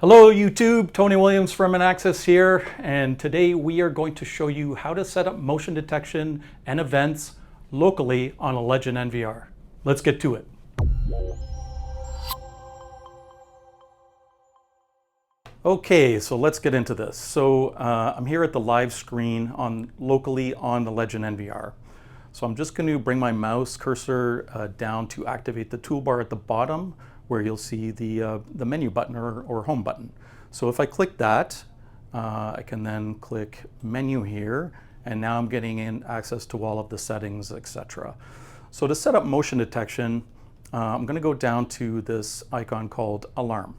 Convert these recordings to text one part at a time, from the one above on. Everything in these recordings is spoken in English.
Hello YouTube, Tony Williams from Inaxsys here, and today we are going to show you how to set up motion detection and events locally on a Legend NVR. Let's get to it. Okay, so let's get into this. So I'm here at the live screen locally on the Legend NVR. So I'm just going to bring my mouse cursor down to activate the toolbar at the bottom, where you'll see the menu button or home button. So if I click that, I can then click menu here, and now I'm getting in access to all of the settings, etc. So to set up motion detection, I'm going to go down to this icon called alarm.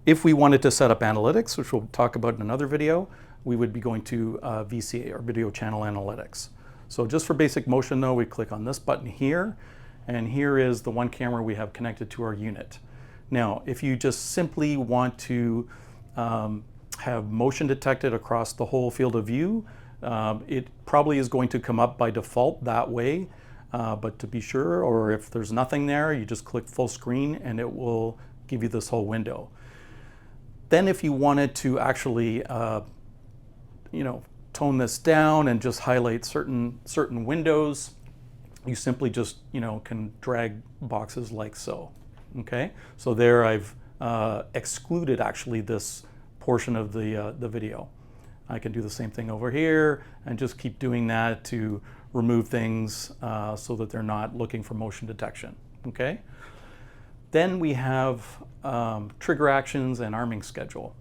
If we wanted to set up analytics, which we'll talk about in another video, we would be going to VCA, or video channel analytics. So just for basic motion though, we click on this button here, and here is the one camera we have connected to our unit. Now, if you just simply want to have motion detected across the whole field of view, it probably is going to come up by default that way, but to be sure, or if there's nothing there, you just click full screen and it will give you this whole window. Then if you wanted to actually tone this down and just highlight certain windows, you simply just can drag boxes like so. Okay, so there I've excluded actually this portion of the video. I can do the same thing over here and just keep doing that to remove things so that they're not looking for motion detection. Okay, then we have trigger actions and arming schedule.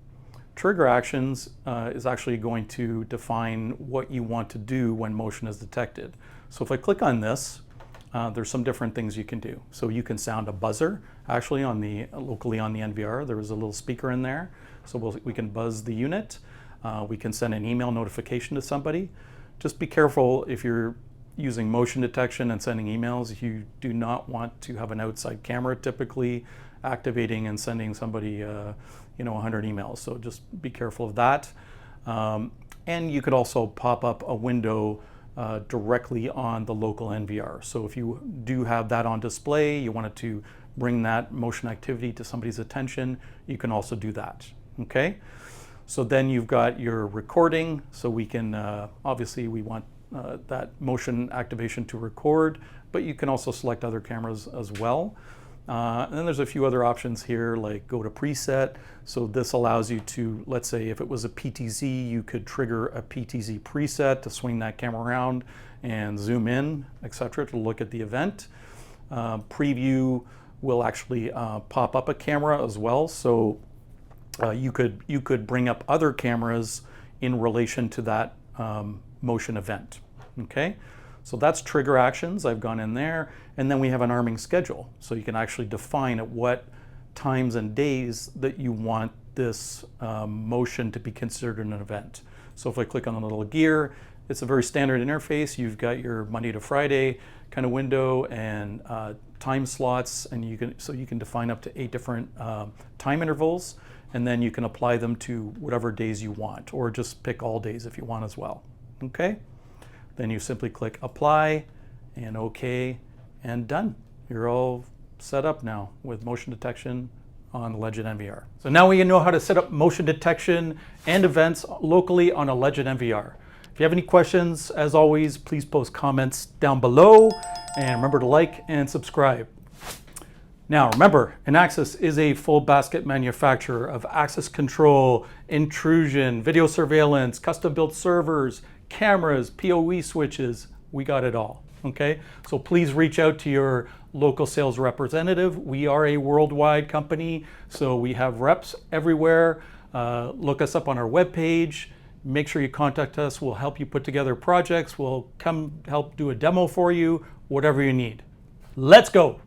Trigger actions is actually going to define what you want to do when motion is detected. So if I click on this, there's some different things you can do. So you can sound a buzzer. Actually, locally on the NVR, there is a little speaker in there. So we can buzz the unit. We can send an email notification to somebody. Just be careful if you're using motion detection and sending emails. You do not want to have an outside camera typically activating and sending somebody 100 emails. So just be careful of that. And you could also pop up a window directly on the local NVR. So if you do have that on display, you wanted to bring that motion activity to somebody's attention, you can also do that. Okay, so then you've got your recording. So we can obviously we want that motion activation to record, but you can also select other cameras as well. And then there's a few other options here, like go to preset. So this allows you to, let's say if it was a PTZ, you could trigger a PTZ preset to swing that camera around and zoom in, etc., to look at the event. Preview will actually pop up a camera as well. So you could bring up other cameras in relation to that motion event. Okay. So that's trigger actions. I've gone in there, and then we have an arming schedule. So you can actually define at what times and days that you want this motion to be considered an event. So if I click on the little gear, it's a very standard interface. You've got your Monday to Friday kind of window and time slots, and you can define up to 8 different time intervals, and then you can apply them to whatever days you want, or just pick all days if you want as well. Okay. Then you simply click apply and OK and done. You're all set up now with motion detection on the Legend NVR. So now we know how to set up motion detection and events locally on a Legend NVR. If you have any questions, as always, please post comments down below, and remember to like and subscribe. Now remember, Inaxsys is a full basket manufacturer of access control, intrusion, video surveillance, custom built servers, cameras, PoE switches. We got it all. Okay, so please reach out to your local sales representative. We are a worldwide company, so we have reps everywhere. Look us up on our webpage. Make sure you contact us. We'll help you put together projects. We'll come help do a demo for you, whatever you need. Let's go.